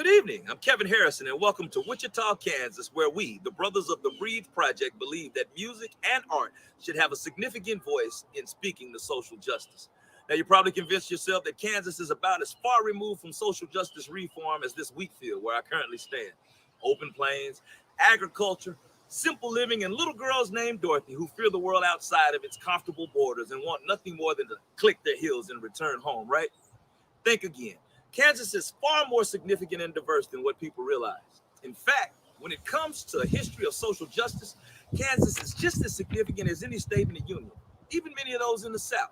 Good evening. I'm Kevin Harrison, and welcome to Wichita, Kansas, where we, the Brothers of the Breathe Project, believe that music and art should have a significant voice in speaking to social justice. Now, you probably convinced yourself that Kansas is about as far removed from social justice reform as this wheat field where I currently stand. Open plains, agriculture, simple living, and little girls named Dorothy who fear the world outside of its comfortable borders and want nothing more than to click their heels and return home, right? Think again. Kansas is far more significant and diverse than what people realize. In fact, when it comes to a history of social justice, Kansas is just as significant as any state in the Union, even many of those in the South.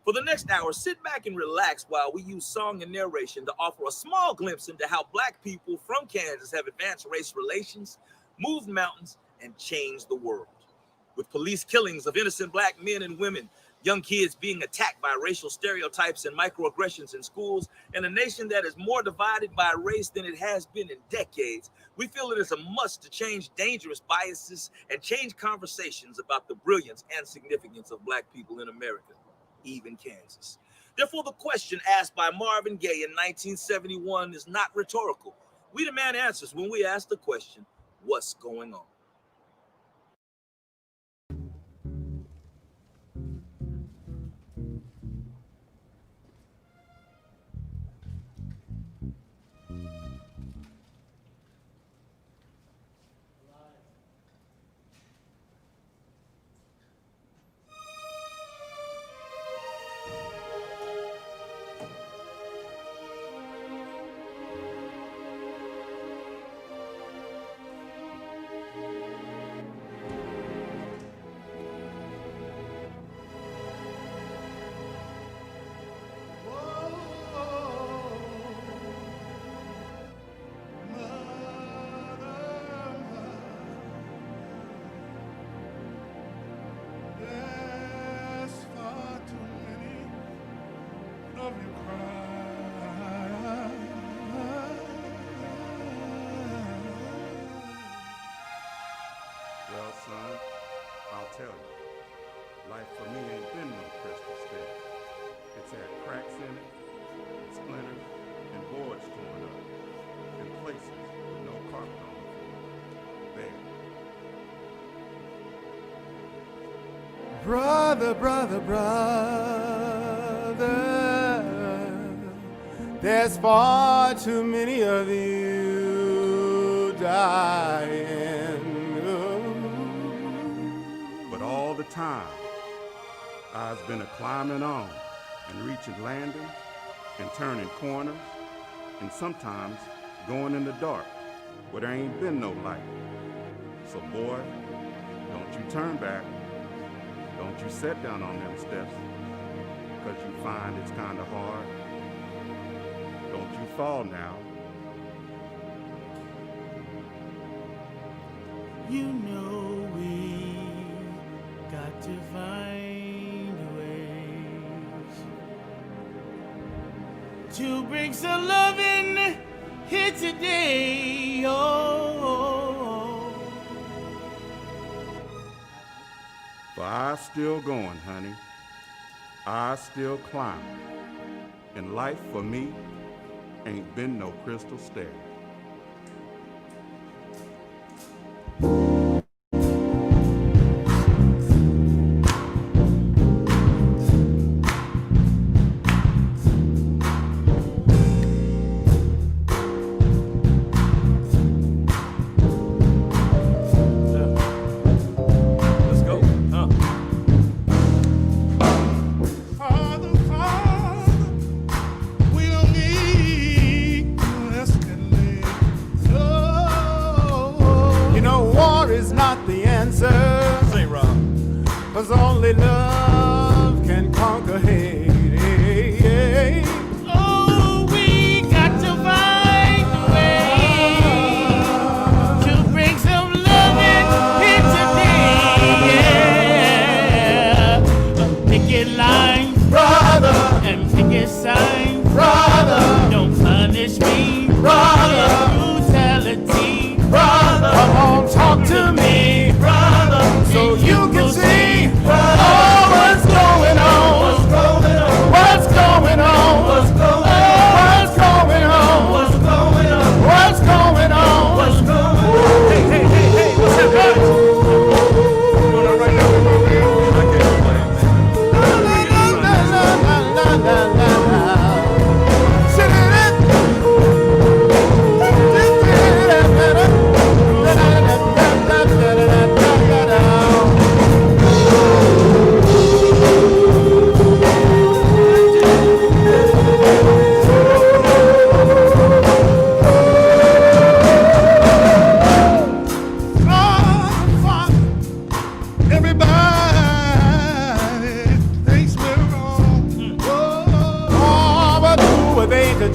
For the next hour, sit back and relax while we use song and narration to offer a small glimpse into how Black people from Kansas have advanced race relations, moved mountains, and changed the world. With police killings of innocent Black men and women, young kids being attacked by racial stereotypes and microaggressions in schools, and a nation that is more divided by race than it has been in decades, we feel it is a must to change dangerous biases and change conversations about the brilliance and significance of Black people in America, even Kansas. Therefore, the question asked by Marvin Gaye in 1971 is not rhetorical. We demand answers when we ask the question, what's going on? Well, son, I'll tell you, life for me ain't been no crystal stair. It's had cracks in it, splinters, and boards torn up, and places with no carpet on the floor. There. Brother, there's far too many of you dying. But all the time, I've been a climbing on and reaching landings and turning corners and sometimes going in the dark where there ain't been no light. So boy, don't you turn back. Don't you sit down on them steps because you find it's kind of hard. Don't you fall now. You know we got to find ways to bring some loving here today. Oh, For I still going, honey. I still climbing. And life for me ain't been no crystal stair. Father, we don't need to escalate.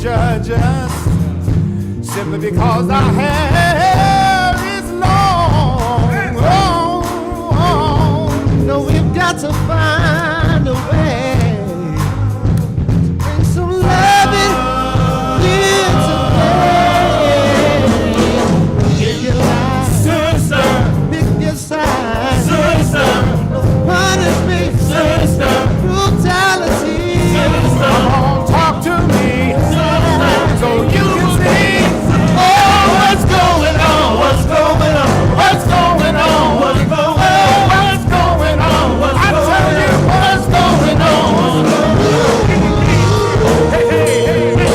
judge us simply because our hair is long. No, we've got to find a way to bring some loving here today. If you like, sister, pick your side, sister. Punish me, sister. Brutality, sister. Come on, talk to me, sister. So you can see, oh, what's going on? What's going on? What's going on? What's going on? What's going on? I tell you, what's going on? Hey, hey, hey, hey.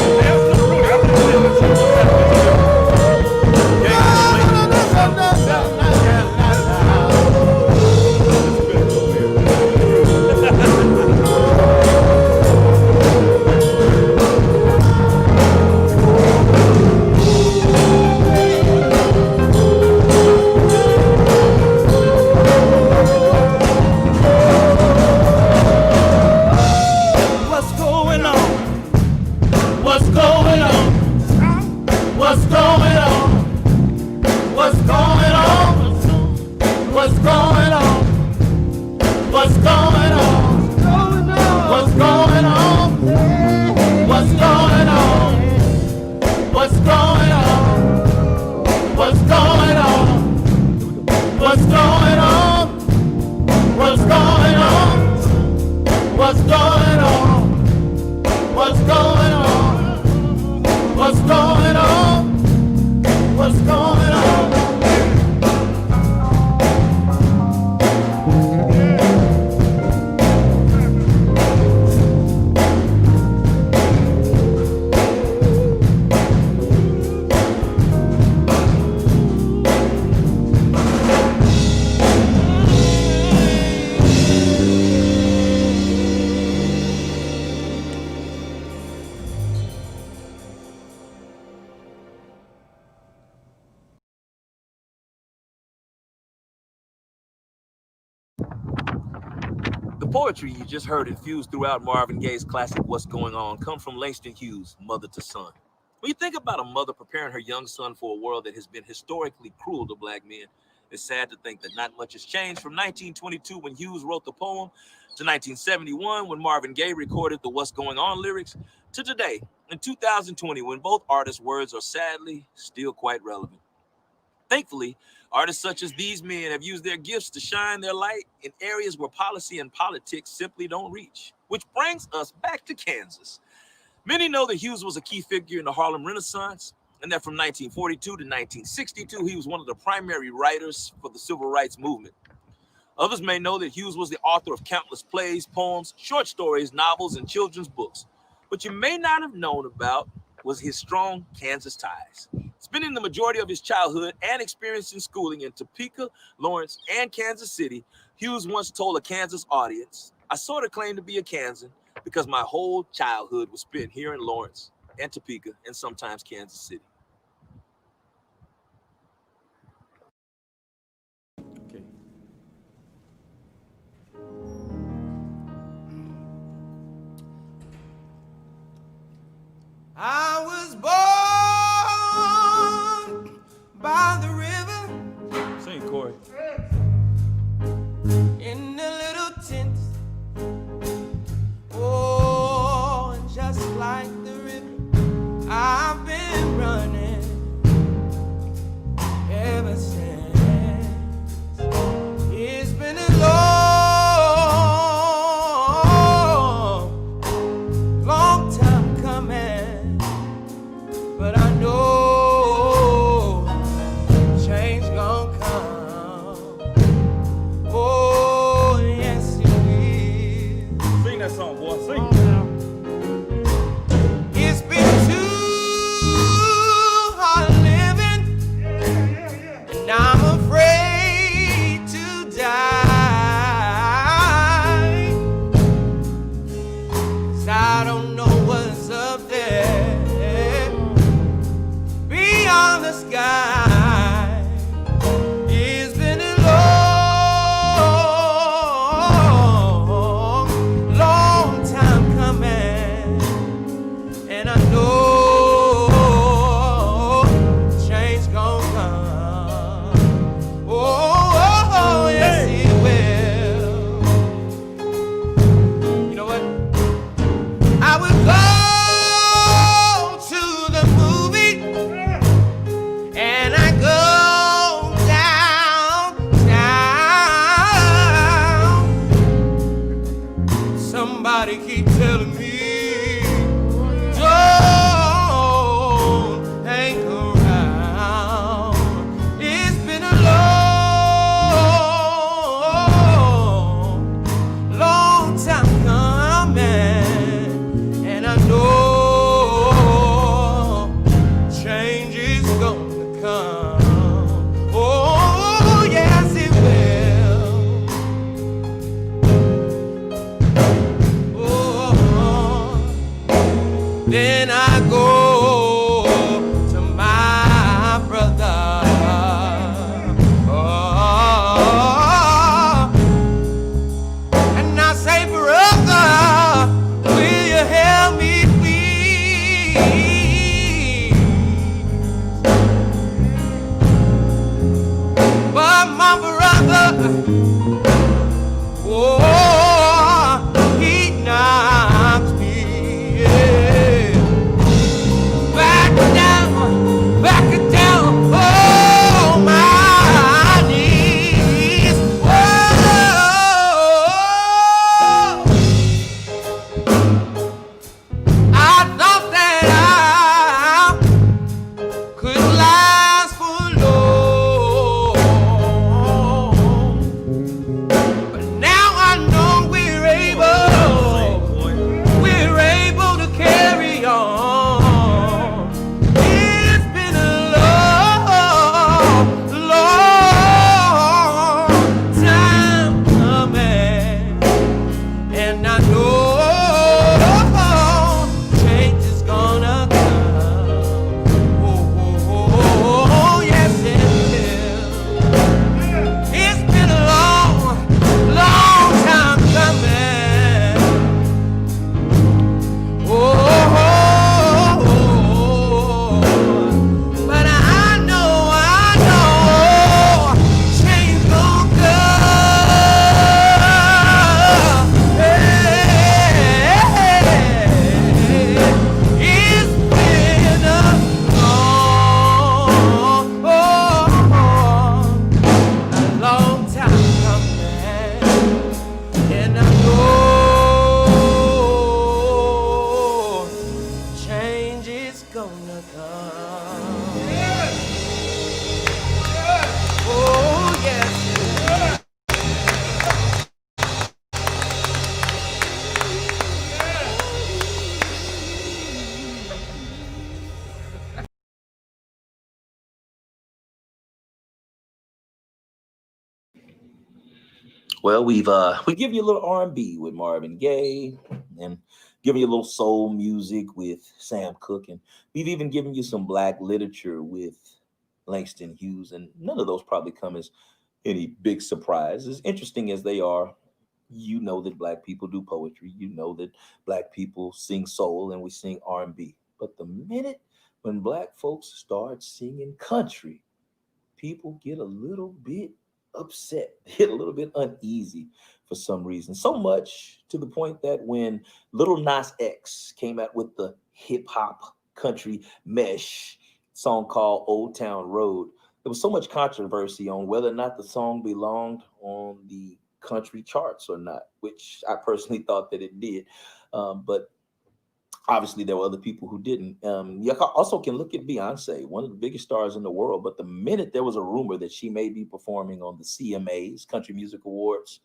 The poetry you just heard infused throughout Marvin Gaye's classic What's Going On come from Langston Hughes, Mother to Son. When you think about a mother preparing her young son for a world that has been historically cruel to black men, it's sad to think that not much has changed from 1922 when Hughes wrote the poem to 1971 when Marvin Gaye recorded the What's Going On lyrics to today in 2020 when both artists' words are sadly still quite relevant. Thankfully, artists such as these men have used their gifts to shine their light in areas where policy and politics simply don't reach, which brings us back to Kansas. Many know that Hughes was a key figure in the Harlem Renaissance, and that from 1942 to 1962, he was one of the primary writers for the Civil Rights Movement. Others may know that Hughes was the author of countless plays, poems, short stories, novels, and children's books. What you may not have known about was his strong Kansas ties. Spending the majority of his childhood and experience in schooling in Topeka, Lawrence, and Kansas City, Hughes once told a Kansas audience, "I sort of claim to be a Kansan because my whole childhood was spent here in Lawrence and Topeka and sometimes Kansas City." Okay. I was born by the river. Sing, Corey. In a little tent. Oh, and just like the river, I've been running ever since. It's been a long time coming, but I know change gon' come. Oh, yes it will. Sing that song, boy. Sing. It's been too hard living, and I'm afraid to die. 'Cause I don't know what's up there beyond the sky. It's been a long time Somebody keep telling me, don't hang around. It's been a long time coming, and I know change is gonna come. Oh, yes, it will. Oh, then I go to my brother. Oh, and I say, brother, will you help me, please? But my brother, oh, he knocks me, yeah, back down, oh, my knees. Oh, I thought that I could last for long, but now I know we're able to carry on. It's been a long time coming, and I know change is gonna come. Oh, yes it will. It's been a long time coming. Oh, but I know change gonna come. It's been a long time coming, and I know change is gonna come. Oh, yes. Well, we give you a little R&B with Marvin Gaye, and giving you a little soul music with Sam Cooke, and we've even given you some black literature with Langston Hughes, and none of those probably come as any big surprise. As interesting as they are, you know that black people do poetry, you know that black people sing soul and we sing R&B. But the minute when black folks start singing country, people get a little bit upset, get a little bit uneasy for some reason. So much to the point that when Little Nas X came out with the hip hop country mesh song called Old Town Road, there was so much controversy on whether or not the song belonged on the country charts or not, which I personally thought that it did. But obviously, there were other people who didn't. You also can look at Beyonce, one of the biggest stars in the world. But the minute there was a rumor that she may be performing on the CMAs, Country Music Awards,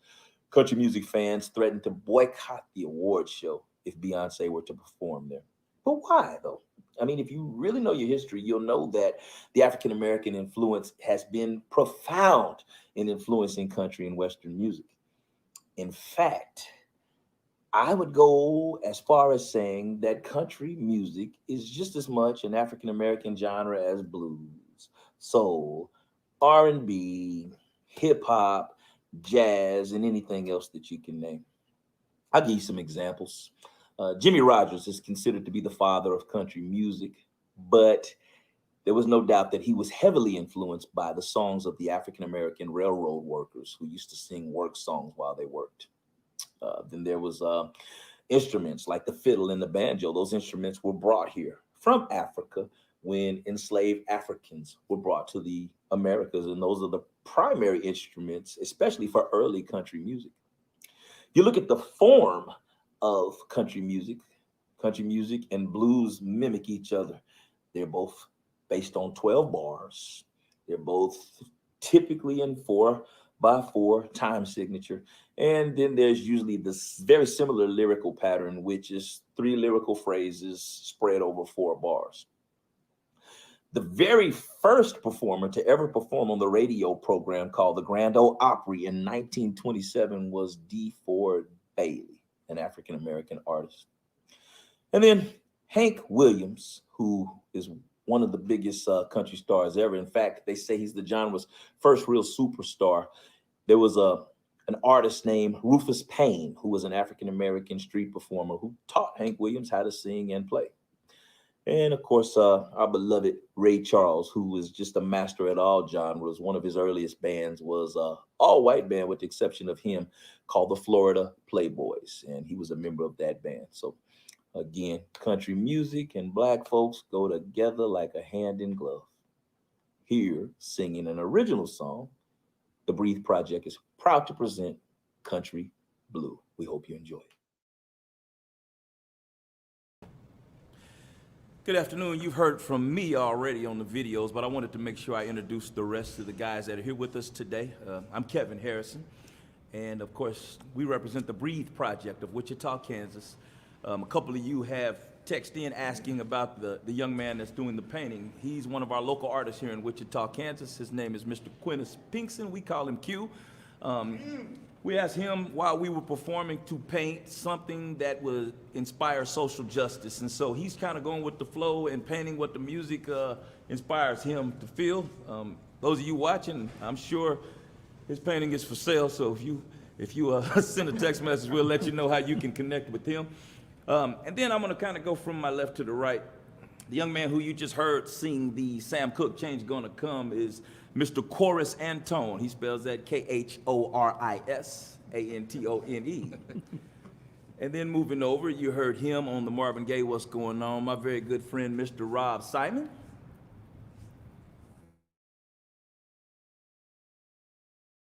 country music fans threatened to boycott the award show if Beyonce were to perform there. But why, though? I mean, if you really know your history, you'll know that the African American influence has been profound in influencing country and Western music. In fact, I would go as far as saying that country music is just as much an African American genre as blues, soul, R&B, hip hop, jazz, and anything else that you can name. I'll give you some examples. Jimmy Rogers is considered to be the father of country music, but there was no doubt that he was heavily influenced by the songs of the African American railroad workers who used to sing work songs while they worked. Then there was instruments like the fiddle and the banjo. Those instruments were brought here from Africa when enslaved Africans were brought to the Americas. And those are the primary instruments, especially for early country music. You look at the form of country music. Country music and blues mimic each other. They're both based on 12 bars. They're both typically in 4/4 time signature. And then there's usually this very similar lyrical pattern, which is 3 lyrical phrases spread over 4 bars. The very first performer to ever perform on the radio program called the Grand Ole Opry in 1927 was D. Ford Bailey, an African-American artist. And then Hank Williams, who is one of the biggest country stars ever. In fact, they say he's the genre's first real superstar. There was an artist named Rufus Payne, who was an African-American street performer who taught Hank Williams how to sing and play. And of course, our beloved Ray Charles, who was just a master at all genres. One of his earliest bands was an all-white band, with the exception of him, called the Florida Playboys. And he was a member of that band. So again, country music and black folks go together like a hand in glove. Here, singing an original song, the Breathe Project is proud to present Country Blue. We hope you enjoy it. Good afternoon. You've heard from me already on the videos, but I wanted to make sure I introduce the rest of the guys that are here with us today. I'm Kevin Harrison, and of course, we represent the Breathe Project of Wichita, Kansas. A couple of you have texted in asking about the young man that's doing the painting. He's one of our local artists here in Wichita, Kansas. His name is Mr. Quintus Pinkson. We call him Q. We asked him while we were performing to paint something that would inspire social justice. And so he's kind of going with the flow and painting what the music inspires him to feel. Those of you watching, I'm sure his painting is for sale. So if you send a text message, we'll let you know how you can connect with him. And then I'm going to kind of go from my left to the right. The young man who you just heard sing the Sam Cooke Change Gonna Come is Mr. Chorus Antone. He spells that Khorisantone. And then moving over, you heard him on the Marvin Gaye What's Going On, my very good friend, Mr. Rob Simon.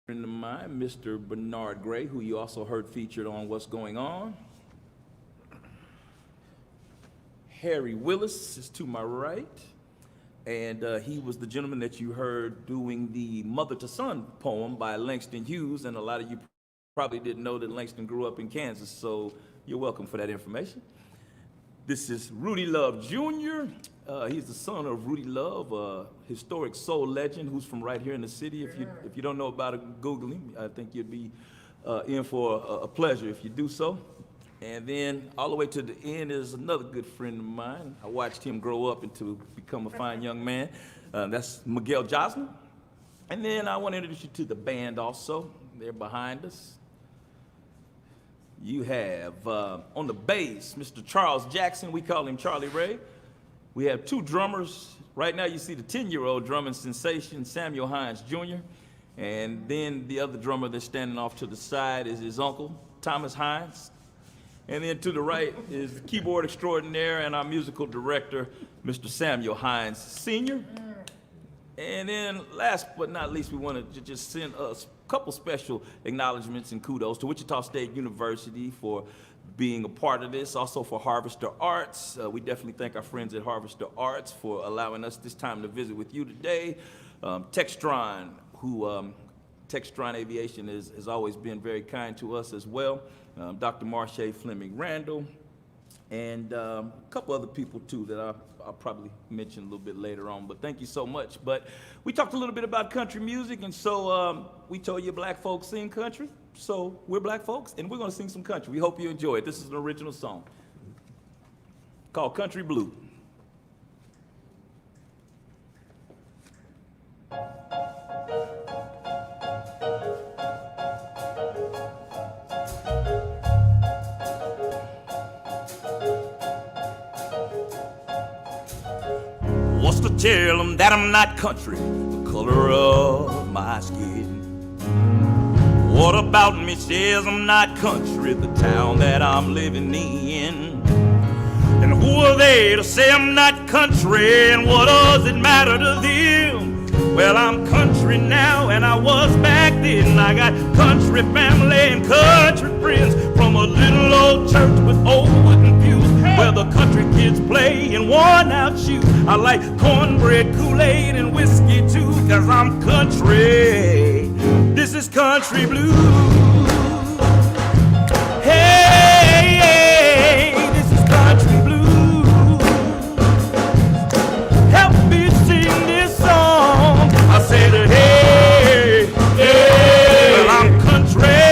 Friend of mine, Mr. Bernard Gray, who you also heard featured on What's Going On. Harry Willis is to my right, and he was the gentleman that you heard doing the Mother to Son poem by Langston Hughes, and a lot of you probably didn't know that Langston grew up in Kansas, so you're welcome for that information. This is Rudy Love Jr. He's the son of Rudy Love, a historic soul legend who's from right here in the city. If you don't know about it, Google him. I think you'd be in for a pleasure if you do so. And then all the way to the end is another good friend of mine. I watched him grow up into become a fine young man. That's Miguel Josner. And then I want to introduce you to the band also. They're behind us. You have on the bass, Mr. Charles Jackson. We call him Charlie Ray. We have 2 drummers. Right now you see the 10-year-old drumming sensation, Samuel Hines Jr. And then the other drummer that's standing off to the side is his uncle, Thomas Hines. And then to the right is the keyboard extraordinaire and our musical director, Mr. Samuel Hines Sr. And then last but not least, we wanted to just send a couple special acknowledgments and kudos to Wichita State University for being a part of this, also for Harvester Arts. We definitely thank our friends at Harvester Arts for allowing us this time to visit with you today. Textron, who Textron Aviation has always been very kind to us as well. Dr. Marche Fleming Randall, and a couple other people too that I'll probably mention a little bit later on, but thank you so much. But we talked a little bit about country music, and so we told you black folks sing country, so we're black folks, and we're gonna sing some country. We hope you enjoy it. This is an original song called Country Blue. What's to tell them that I'm not country, the color of my skin? What about me says I'm not country, the town that I'm living in? And who are they to say I'm not country, and what does it matter to them? Well, I'm country now and I was back then. I got country family and country friends from a little old church with old wooden pews where the country kids play in worn out shoes. I like cornbread, Kool-Aid, and whiskey too, 'cause I'm country. This is country blues. Hey, this is country blues. Help me sing this song. I said, hey, hey. Well, I'm country.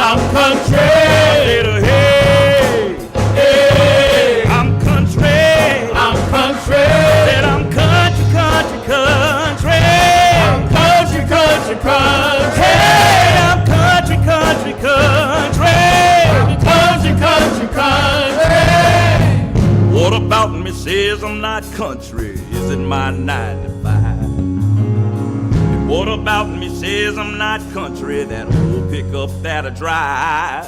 I'm country. I said, hey, hey. I'm country. I'm country. I said, I'm country, country, country. I'm country, country, country. Hey, I'm country, country, country. Country, country. What about me says I'm not country? Is it my 9 to 5? What about me says I'm not country? That old pickup that I drive.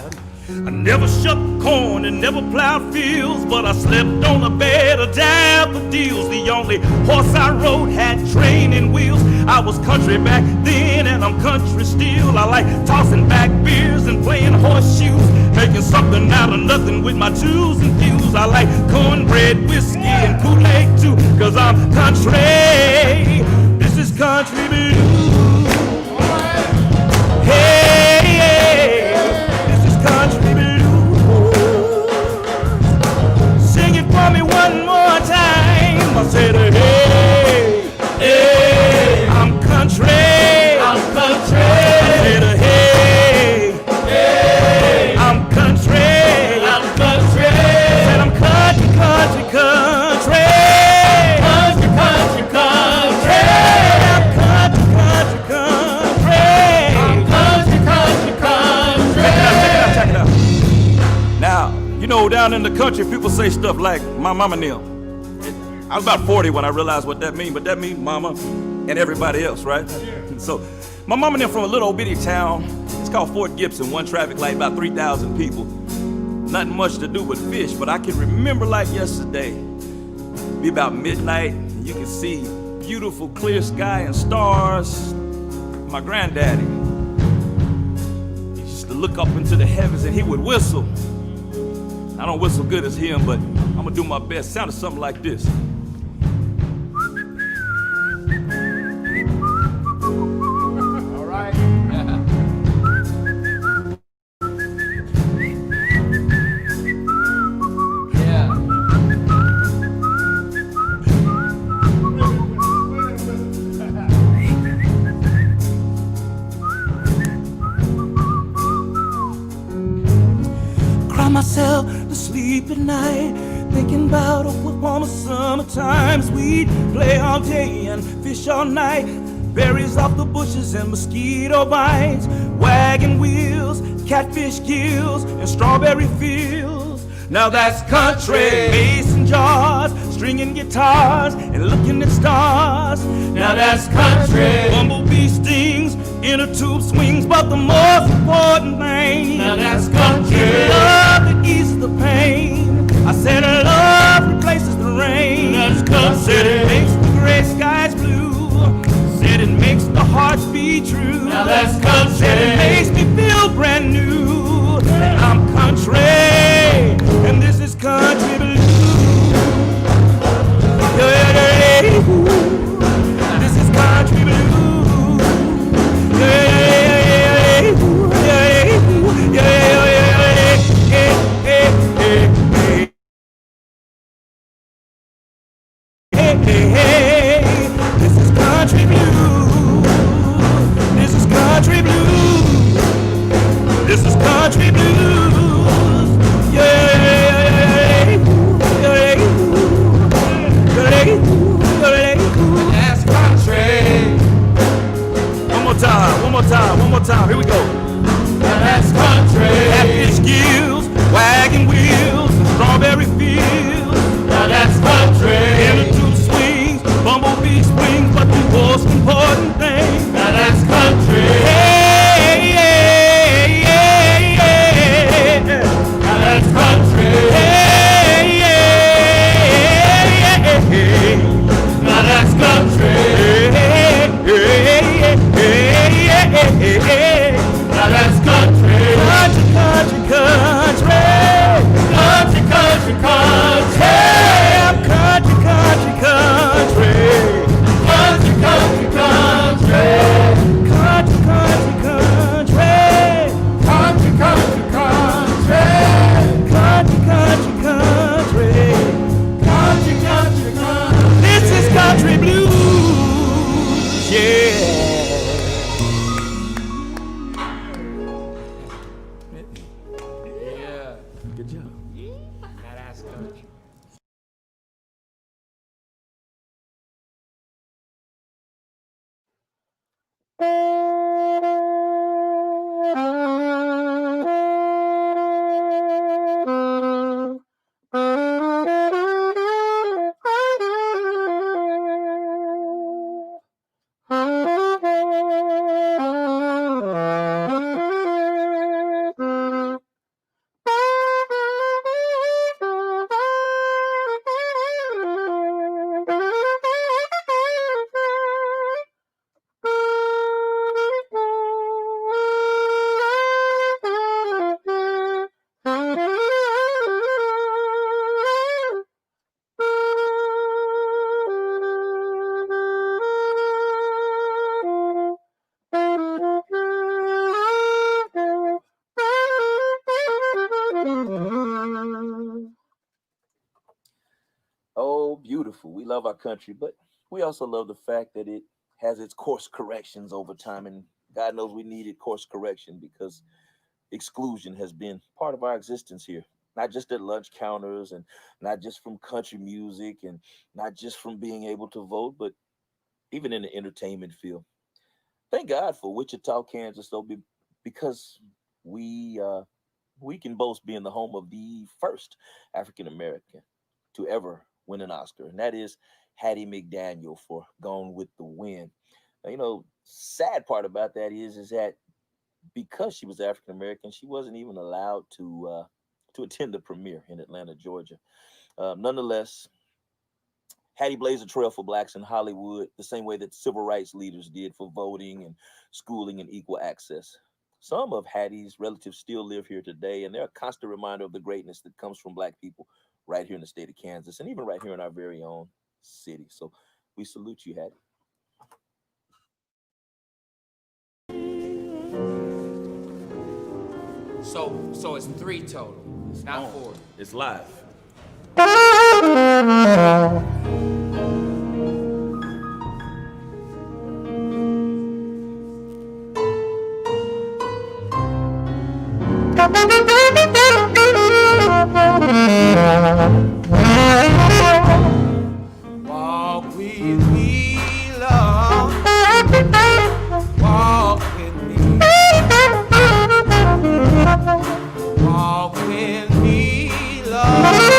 I never shucked corn and never plowed fields, but I slept on a bed of daffodils. The only horse I rode had training wheels. I was country back then and I'm country still. I like tossing back beers and playing horseshoes, making something out of nothing with my tools and fuse. I like cornbread, whiskey, and Kool-Aid too, 'cause I'm country. This is country blues. Hey, hey, this is country blues. Sing it for me one more time. I said, hey, hey, I'm country. I'm country. I said, hey, hey, I'm country. I'm country. I said, I'm country, country, country. Country, country, country. I'm country, country, country. I'm country, country, country. Check it out. Now, you know, down in the country, people say stuff like, my mama knew. I was about 40 when I realized what that means, but that means mama and everybody else, right? So, my mama knew from a little old bitty town. It's called Fort Gibson, one traffic light, about 3,000 people. Nothing much to do but fish, but I can remember like yesterday. Be about midnight, and you can see beautiful clear sky and stars. My granddaddy, he used to look up into the heavens and he would whistle. I don't whistle good as him, but I'm gonna do my best. Sounded something like this. All right. Yeah. Cry myself to sleep at night, thinking about Oklahoma summer times. We'd play all day and fish all night, berries off the bushes and mosquito bites, wagon wheels, catfish gills, and strawberry fields. Now that's country. Mason jars, stringing guitars, and looking at stars. Now that's country. Bumblebee stings, inner tube swings, but the most important thing, now that's country. It's love that eases the pain. I said love replaces the rain. That's country. I said it makes the gray skies blue. Said it makes the hearts beat true. Now that's country. Said it makes me feel brand new. And I'm country, and this is country blues. This is country blues. This is country blues. This is country blues. This is country blues. That's country. One more time. Here we go. That's country. Catfish gills, wagon wheels, and strawberry fields. Now that's country. Inner tube swings, That ass country. Oh, beautiful. We love our country, but we also love the fact that it has its course corrections over time. And God knows we needed course correction because exclusion has been part of our existence here. Not just at lunch counters and not just from country music and not just from being able to vote, but even in the entertainment field. Thank God for Wichita, Kansas, though, because we uh, we can boast being the home of the first African American to ever win an Oscar, and that is Hattie McDaniel for Gone with the Wind. Now, sad part about that is that because she was African American, she wasn't even allowed to attend the premiere in Atlanta, Georgia. Nonetheless, Hattie blazed a trail for blacks in Hollywood the same way that civil rights leaders did for voting and schooling and equal access. Some of Hattie's relatives still live here today, and they're a constant reminder of the greatness that comes from black people right here in the state of Kansas and even right here in our very own city. So we salute you, Hattie. So it's 3 total, not 4. It's live. Walk with me, Lord. Walk with me. Walk with me, Lord.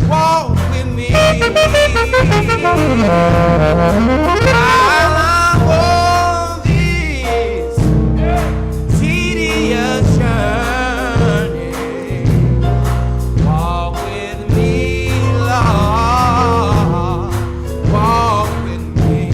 Walk with me. While I'm on this tedious journey. Walk with me, Lord. Walk with me.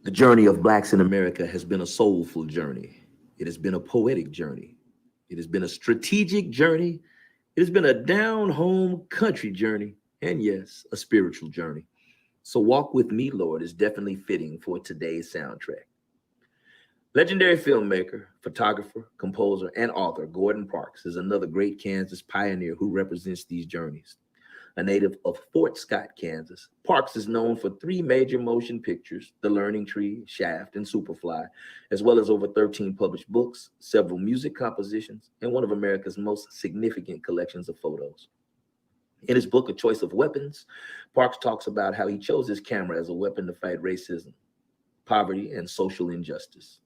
The journey of blacks in America has been a soulful journey. It has been a poetic journey. It has been a strategic journey. It has been a down home country journey. And yes, a spiritual journey. So Walk With Me, Lord is definitely fitting for today's soundtrack. Legendary filmmaker, photographer, composer, and author Gordon Parks is another great Kansas pioneer who represents these journeys. A native of Fort Scott, Kansas, Parks is known for 3 major motion pictures, The Learning Tree, Shaft, and Superfly, as well as over 13 published books, several music compositions, and one of America's most significant collections of photos. In his book, A Choice of Weapons, Parks talks about how he chose his camera as a weapon to fight racism, poverty, and social injustice.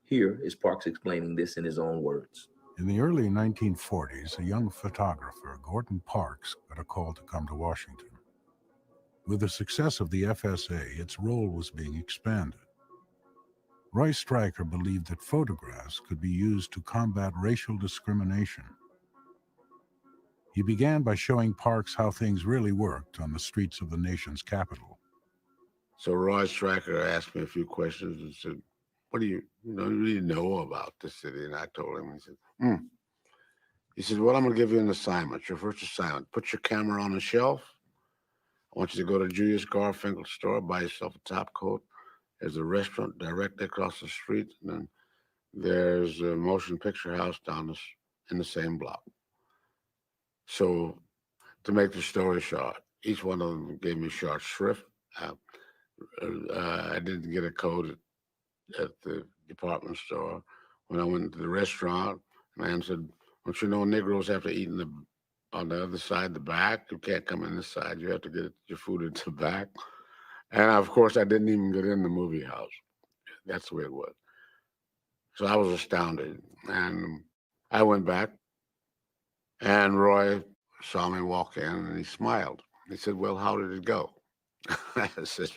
Here is Parks explaining this in his own words. In the early 1940s, a young photographer, Gordon Parks, got a call to come to Washington. With the success of the FSA, its role was being expanded. Roy Stryker believed that photographs could be used to combat racial discrimination. He began by showing Parks how things really worked on the streets of the nation's capital. So Roy Stryker asked me a few questions and said, what do you really know about this city? And I told him, he said, well, I'm going to give you an assignment. Your first assignment, put your camera on a shelf. I want you to go to Julius Garfinkel's store, buy yourself a top coat. There's a restaurant directly across the street. And then there's a motion picture house down in the same block. So to make the story short, each one of them gave me short shrift. I didn't get a code at the department store. When I went to the restaurant, the man said, don't you know Negroes have to eat on the other side, the back? You can't come in this side. You have to get your food at the back. And of course, I didn't even get in the movie house. That's the way it was. So I was astounded. And I went back, and Roy saw me walk in, and he smiled. He said, well, how did it go? I said,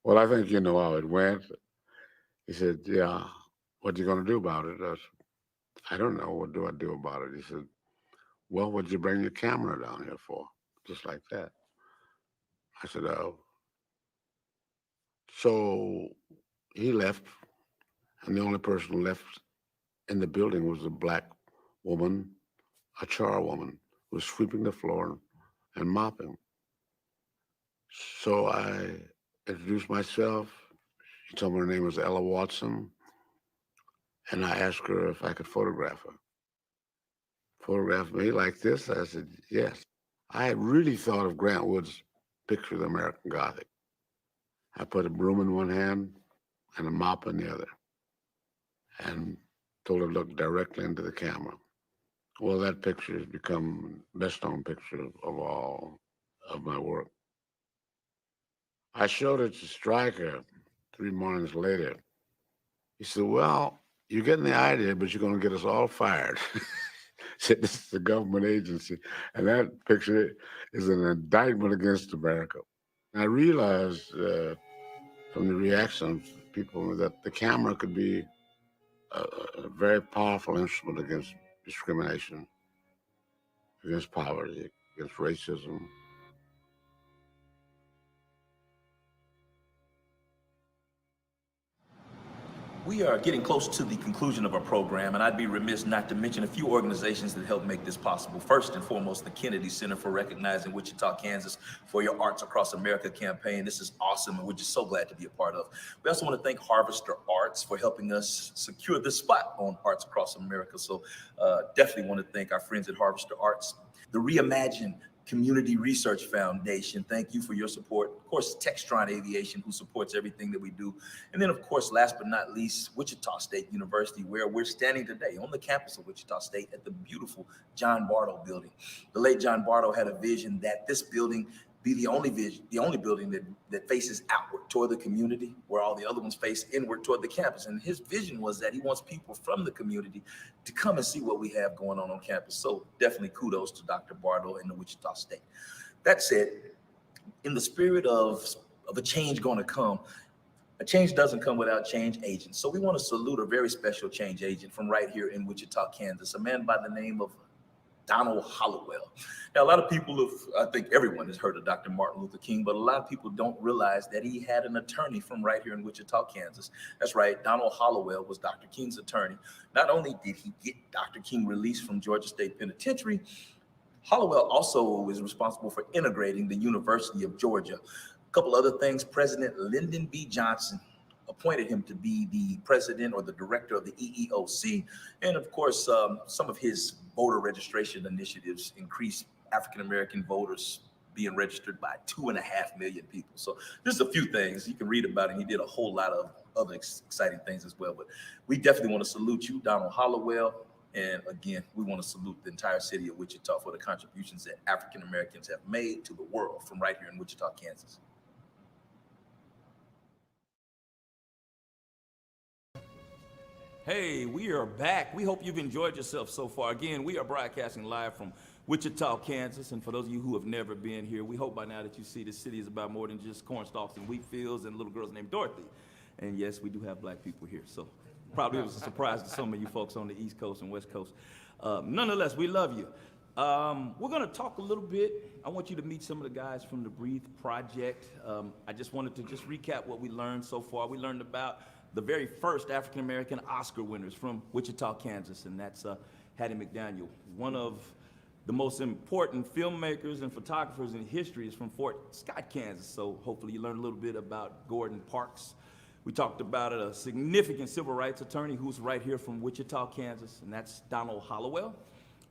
well, I think you know how it went. He said, yeah, what are you going to do about it? I said, I don't know. What do I do about it? He said, well, what'd you bring your camera down here for? Just like that. I said, oh. So he left, and the only person left in the building was a black woman, a char woman, who was sweeping the floor and mopping. So I introduced myself. She told me her name was Ella Watson, and I asked her if I could photograph her. Photograph me like this? I said, yes. I had really thought of Grant Wood's picture of the American Gothic. I put a broom in one hand and a mop in the other, and told her to look directly into the camera. Well, that picture has become the best known picture of all of my work. I showed it to Stryker 3 mornings later. He said, well, you're getting the idea, but you're going to get us all fired. Said, this is a government agency. And that picture is an indictment against America. And I realized from the reaction of people that the camera could be a very powerful instrument against discrimination, against poverty, against racism. We are getting close to the conclusion of our program, and I'd be remiss not to mention a few organizations that help make this possible. First and foremost, the Kennedy Center for Recognizing Wichita, Kansas for Your Arts Across America campaign. This is awesome, and we're just so glad to be a part of. We also want to thank Harvester Arts for helping us secure this spot on Arts Across America. So definitely want to thank our friends at Harvester Arts. The Reimagine Community Research Foundation, thank you for your support. Of course, Textron Aviation, who supports everything that we do. And then, of course, last but not least, Wichita State University, where we're standing today on the campus of Wichita State at the beautiful John Bartow building. The late John Bartow had a vision that this building be the only building that faces outward toward the community, where all the other ones face inward toward the campus. And his vision was that he wants people from the community to come and see what we have going on campus. So definitely kudos to Dr. Bartow and the Wichita State. That said, in the spirit of a change going to come, a change doesn't come without change agents. So we want to salute a very special change agent from right here in Wichita, Kansas, a man by the name of Donald Hollowell. Now, a lot of people I think everyone has heard of Dr. Martin Luther King, but a lot of people don't realize that he had an attorney from right here in Wichita, Kansas. That's right, Donald Hollowell was Dr. King's attorney. Not only did he get Dr. King released from Georgia State Penitentiary, Hollowell also is responsible for integrating the University of Georgia. A couple other things, President Lyndon B. Johnson appointed him to be the president or the director of the EEOC. And of course, some of his voter registration initiatives increased African-American voters being registered by 2.5 million people. So just a few things you can read about it. He did a whole lot of other exciting things as well. But we definitely want to salute you, Donald Hollowell. And again, we want to salute the entire city of Wichita for the contributions that African-Americans have made to the world from right here in Wichita, Kansas. Hey, we are back. We hope you've enjoyed yourself so far. Again, we are broadcasting live from Wichita, Kansas. And for those of you who have never been here, we hope by now that you see the city is about more than just corn stalks and wheat fields and little girls named Dorothy. And yes, we do have black people here. So probably it was a surprise to some of you folks on the East Coast and West Coast. Nonetheless, we love you. We're going to talk a little bit. I want you to meet some of the guys from the Breathe Project. I just wanted to just recap what we learned so far. We learned about the very first African-American Oscar winners from Wichita, Kansas, and that's Hattie McDaniel. One of the most important filmmakers and photographers in history is from Fort Scott, Kansas, so hopefully you learned a little bit about Gordon Parks. We talked about a significant civil rights attorney who's right here from Wichita, Kansas, and that's Donald Hollowell.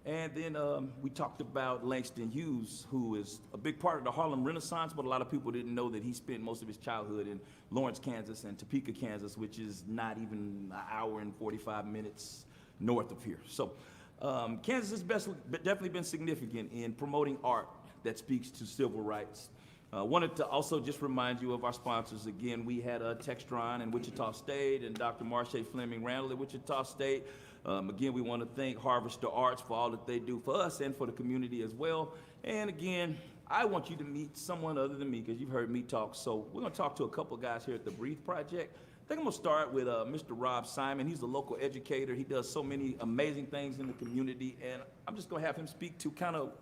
And then we talked about Langston Hughes, who is a big part of the Harlem Renaissance, but a lot of people didn't know that he spent most of his childhood in Lawrence, Kansas, and Topeka, Kansas, which is not even an hour and 45 minutes north of here. So Kansas has definitely been significant in promoting art that speaks to civil rights. Wanted to also just remind you of our sponsors. Again, we had Textron in Wichita State and Dr. Marsha Fleming Randall at Wichita State. Again, we want to thank Harvester Arts for all that they do for us and for the community as well. And again, I want you to meet someone other than me because you've heard me talk. So we're going to talk to a couple guys here at the Breathe Project. I think I'm going to start with Mr. Rob Simon. He's a local educator. He does so many amazing things in the community. And I'm just going to have him speak to kind of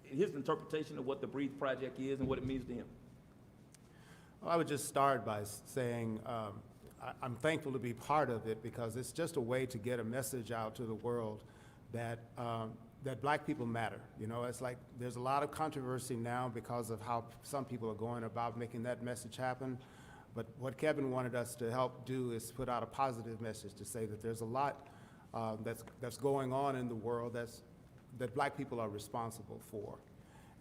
his interpretation of what the Breathe Project is and what it means to him. Well, I would just start by saying I'm thankful to be part of it because it's just a way to get a message out to the world that that black people matter. You know, it's like there's a lot of controversy now because of how some people are going about making that message happen. But what Kevin wanted us to help do is put out a positive message to say that there's a lot that's going on in the world that black people are responsible for.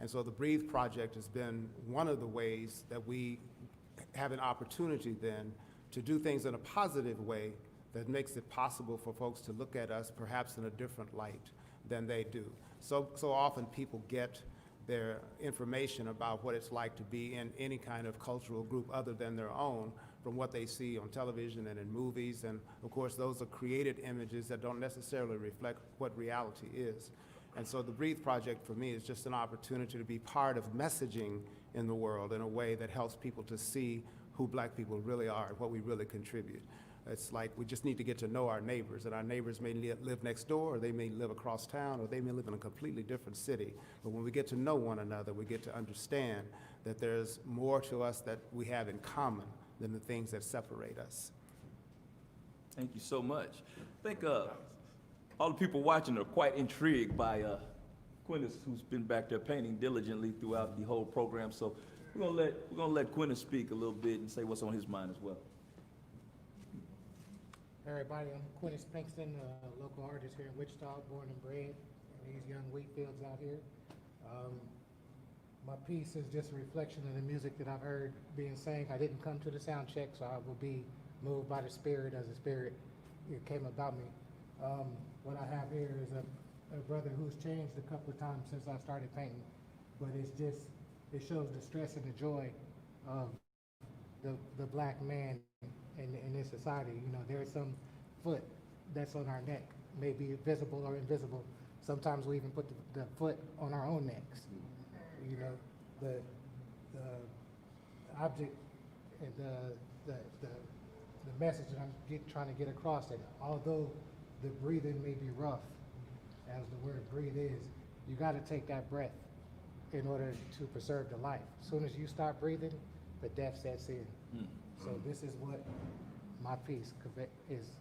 And so the Breathe Project has been one of the ways that we have an opportunity then to do things in a positive way that makes it possible for folks to look at us perhaps in a different light than they do. So often people get their information about what it's like to be in any kind of cultural group other than their own from what they see on television and in movies. And of course, those are created images that don't necessarily reflect what reality is. And so the Breathe Project for me is just an opportunity to be part of messaging in the world in a way that helps people to see who black people really are and what we really contribute. It's like we just need to get to know our neighbors, and our neighbors may live next door, or they may live across town, or they may live in a completely different city. But when we get to know one another, we get to understand that there's more to us that we have in common than the things that separate us. Thank you so much. I think all the people watching are quite intrigued by Quintus, who's been back there painting diligently throughout the whole program. So we're gonna let Quintus speak a little bit and say what's on his mind as well. Hey everybody, I'm Quintus Pinkston, a local artist here in Wichita, born and bred in these young wheat fields out here. My piece is just a reflection of the music that I've heard being sang. I didn't come to the sound check, so I will be moved by the Spirit as the Spirit came about me. What I have here is a brother who's changed a couple of times since I started painting, but it shows the stress and the joy of the black man in this society. You know, there's some foot that's on our neck, maybe visible or invisible. Sometimes we even put the foot on our own necks. You know, the object and the message that I'm trying to get across, that although the breathing may be rough, as the word breathe is, you got to take that breath in order to preserve the life. As soon as you start breathing, the death sets in. So this is what my piece is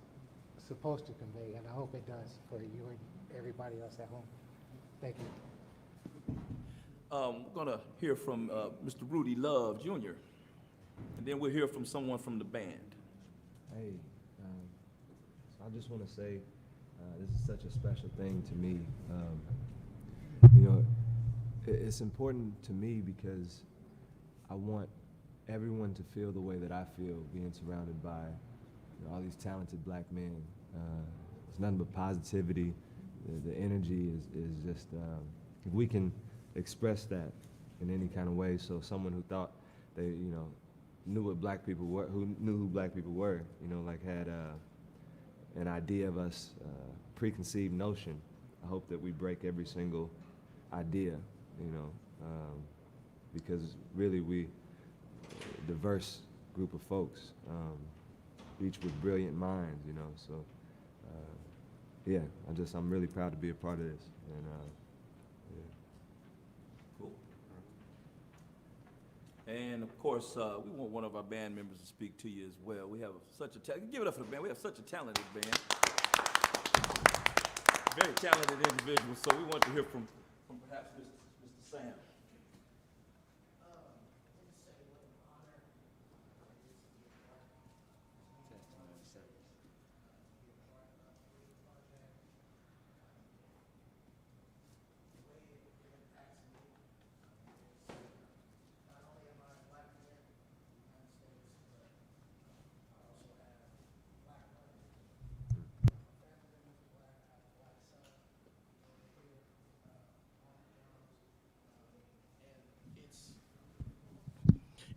supposed to convey, and I hope it does for you and everybody else at home. Thank you. We're gonna hear from Mr. Rudy Love Jr., and then we'll hear from someone from the band. Hey, so I just want to say this is such a special thing to me. You know, it's important to me because I want everyone to feel the way that I feel being surrounded by all these talented black men. It's nothing but positivity. The energy is just, if we can express that in any kind of way, so someone who thought they, knew what black people were, who knew who black people were, like had an idea of us, preconceived notion. I hope that we break every single idea, because really we, a diverse group of folks, each with brilliant minds, so yeah, I'm really proud to be a part of this, and yeah. Cool. And of course, we want one of our band members to speak to you as well. We have such a give it up for the band. We have such a talented band, very talented individuals. So we want to hear from perhaps Mr. Sam.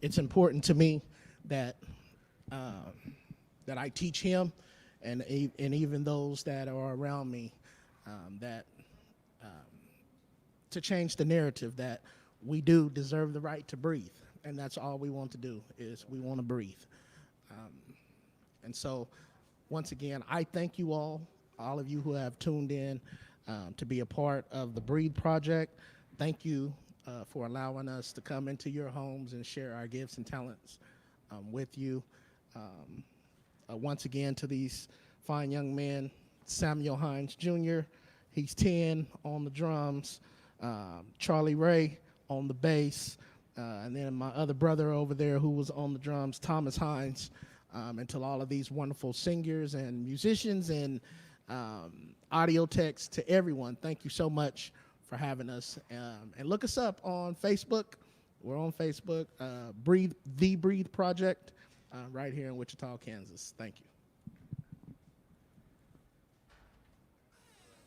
It's important to me that that I teach him and even those that are around me that to change the narrative that we do deserve the right to breathe, and that's all we want to do is we want to breathe. And so once again, I thank you all of you who have tuned in to be a part of the Breathe Project. Thank you for allowing us to come into your homes and share our gifts and talents with you. Once again, to these fine young men, Samuel Hines Jr., he's 10 on the drums, Charlie Ray on the bass, and then my other brother over there who was on the drums, Thomas Hines, and to all of these wonderful singers and musicians and audio techs, to everyone, thank you so much for having us. And look us up on Facebook. We're on Facebook, The Breathe Project, right here in Wichita, Kansas. Thank you.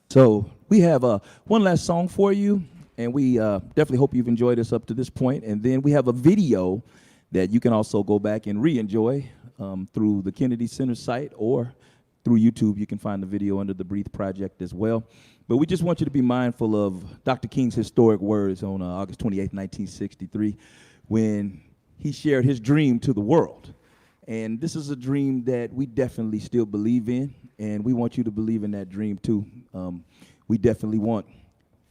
So we have one last song for you, and we definitely hope you've enjoyed us up to this point. And then we have a video that you can also go back and re-enjoy through the Kennedy Center site or through YouTube. You can find the video under the Breathe Project as well. But we just want you to be mindful of Dr. King's historic words on August 28, 1963, when he shared his dream to the world. And this is a dream that we definitely still believe in, and we want you to believe in that dream too. We definitely want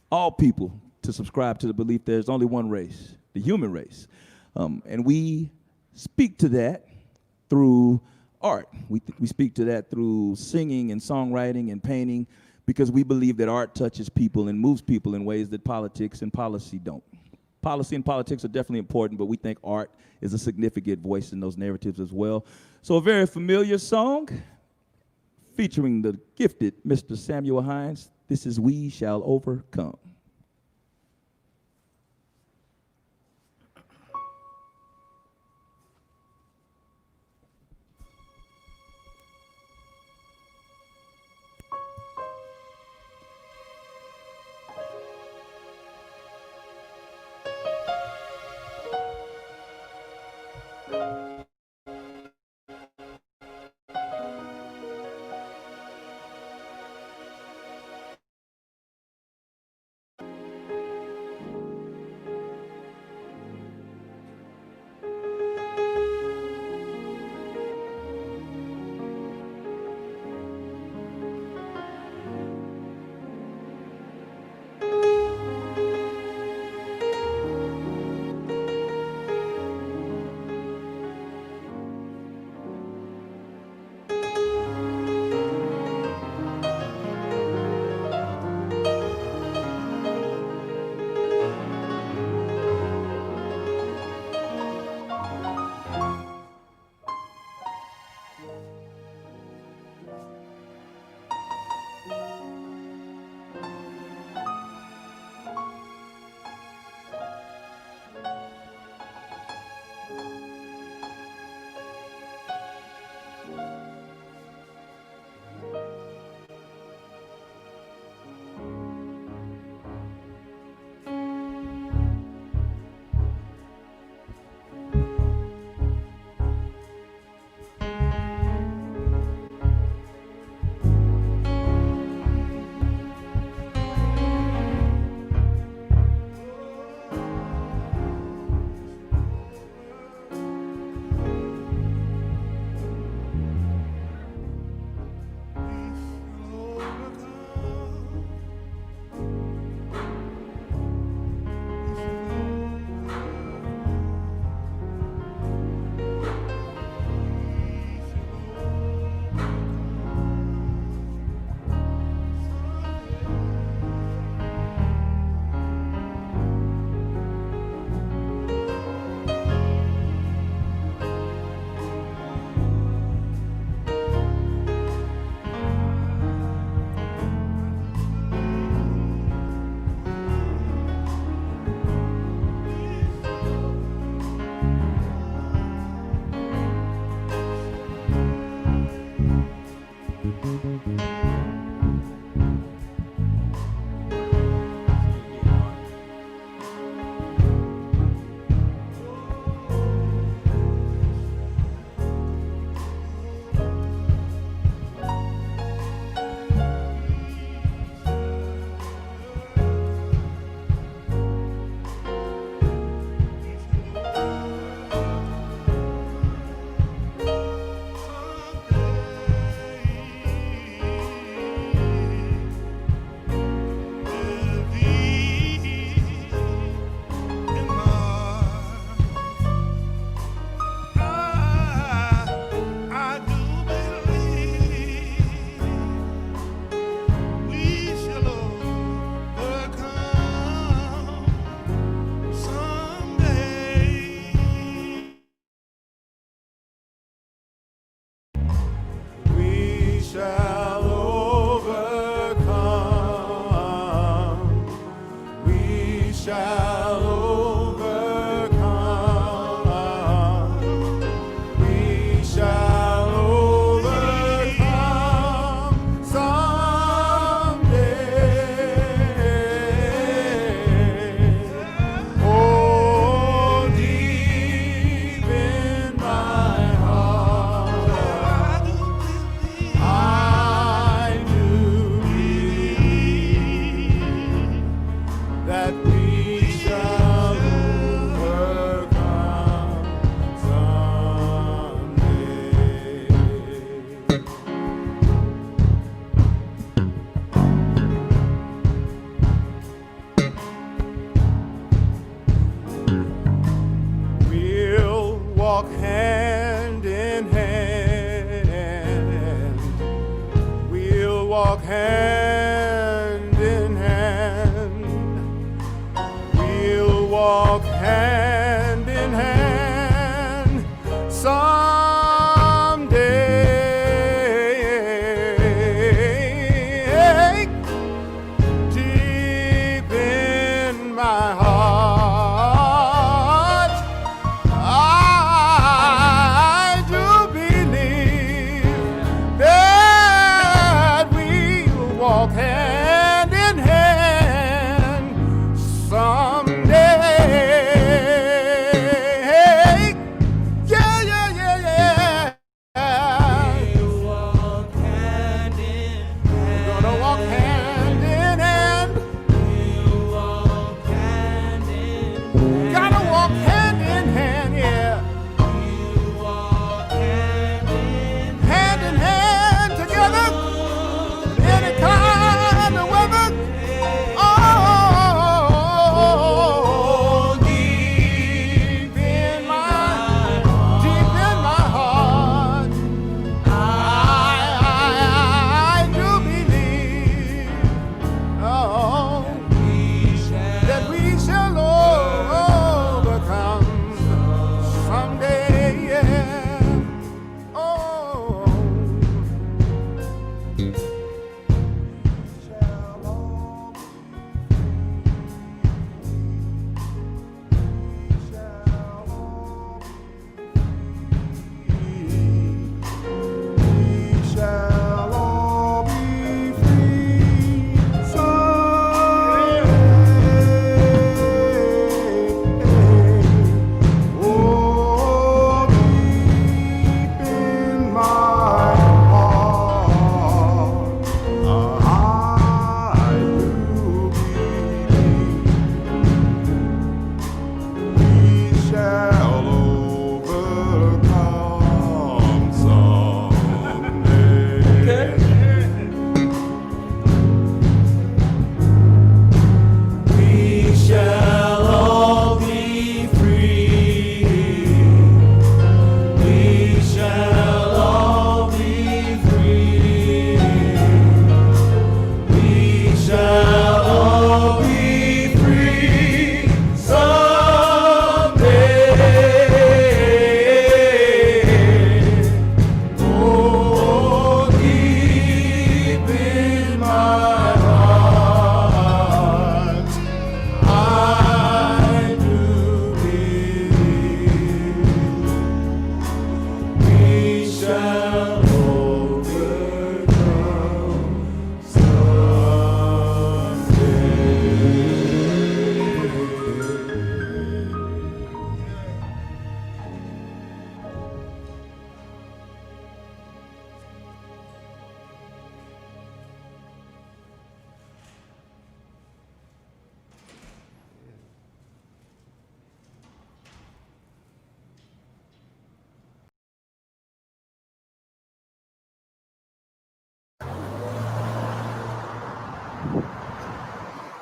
all people to subscribe to the belief there's only one race, the human race. And we speak to that through art. We speak to that through singing and songwriting and painting, because we believe that art touches people and moves people in ways that politics and policy don't. Policy and politics are definitely important, but we think art is a significant voice in those narratives as well. So a very familiar song featuring the gifted Mr. Samuel Hines. This is We Shall Overcome.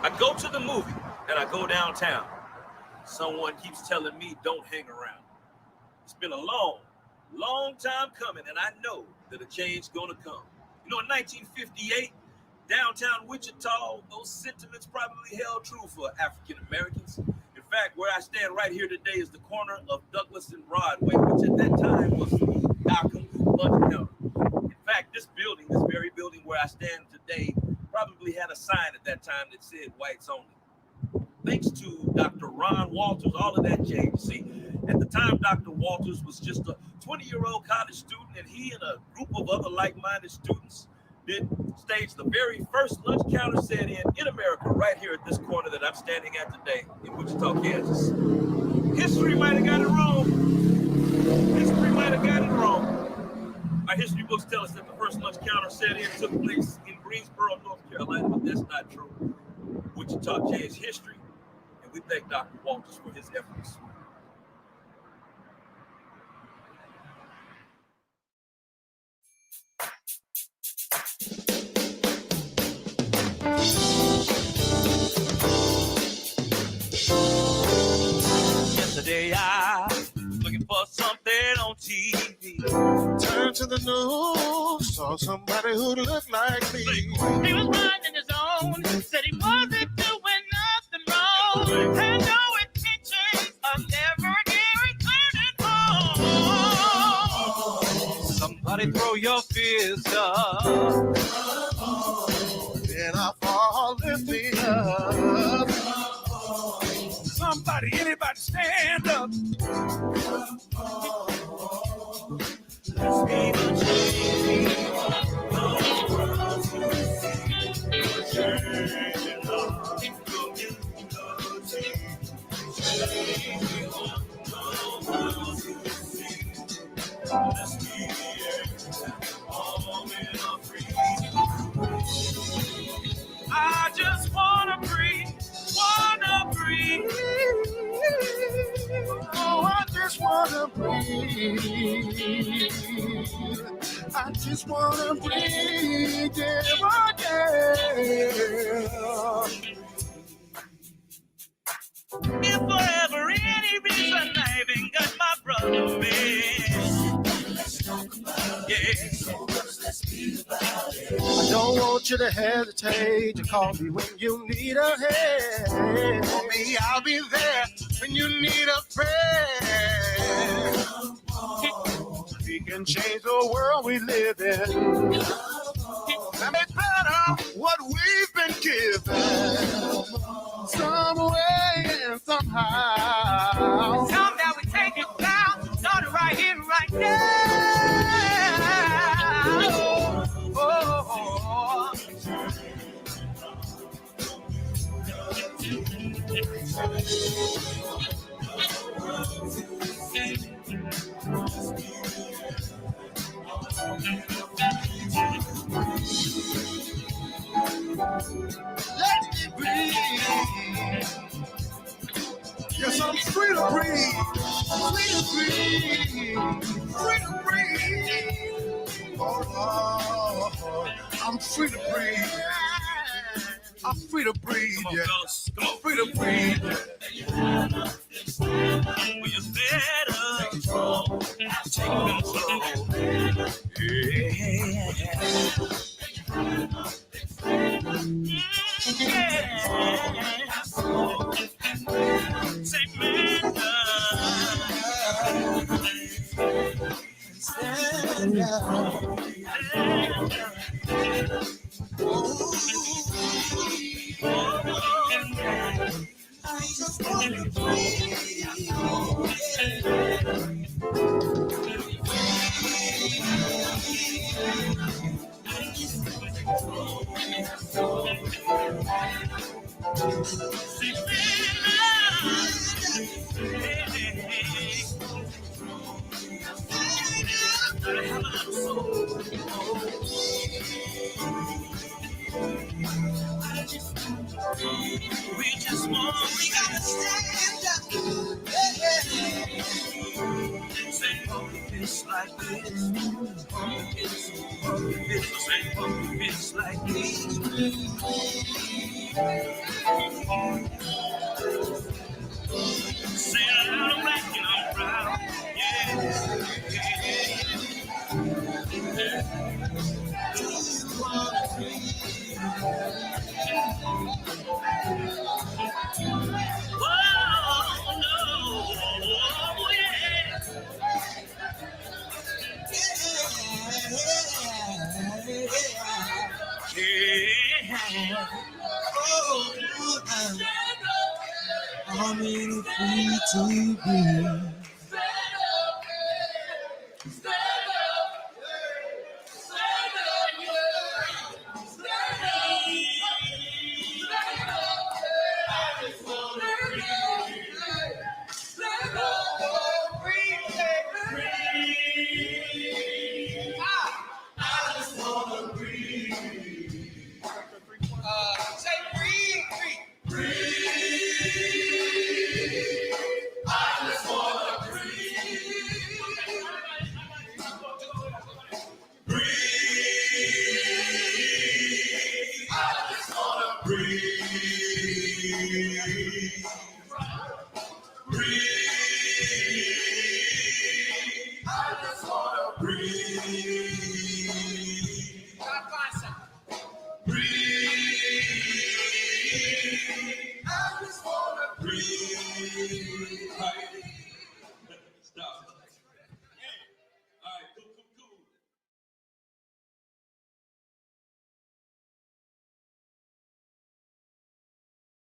I go to the movie and I go downtown. Someone keeps telling me don't hang around. It's been a long time coming, and I know that a change gonna come. You know, in 1958, downtown Wichita, those sentiments probably held true for African Americans. In fact, where I stand right here today is the corner of Douglas and Broadway, which at that time was the Malcolm lunch counter. In fact, this very building where I stand today, probably had a sign at that time that said whites only. Thanks to Dr. Ron Walters, all of that changed. See, at the time, Dr. Walters was just a 20-year-old college student, and he and a group of other like-minded students did stage the very first lunch counter set in America, right here at this corner that I'm standing at today in Wichita, Kansas. History might have got it wrong. Our history books tell us that the first lunch counter set took place in Greensboro, North Carolina, but that's not true. Wichita changed history, and we thank Dr. Walters for his efforts. Yesterday I was looking for something on TV. Turned to the news, saw somebody who looked like me. He was minding his own, said he wasn't doing nothing wrong. Had no intentions of ever again returning home. Somebody throw your fist up, and I fall lifting up. Somebody, anybody stand up. Let's be the I just wanna breathe, wanna breathe. Oh, I just wanna breathe. I just wanna breathe, yeah, oh, yeah. If for ever any reason I even got my brother missed. Let's talk about it. So let's be about it. I don't want you to hesitate to call me when you need a hand. For me, I'll be there when you need a friend. We can change the world we live in. And make better what we've been given. Some way and somehow. Time that we take it down, start it right here, right now. Oh. Let me breathe. Yes, I'm free to breathe. Free to breathe. Free to breathe. Oh, Lord. I'm free to breathe. I'm free to breathe. Come on, fellas. Come on. Free to breathe. When you stand up, take control. Say, man, Stand up. I just want to breathe. we gotta stand up. Yeah. Say, pump your fist like this. Pump your fist. Say, pump your fist like this. Say I'm black and I'm proud. Oh, no. Oh, yeah. Yeah. Oh, I'm in free to be.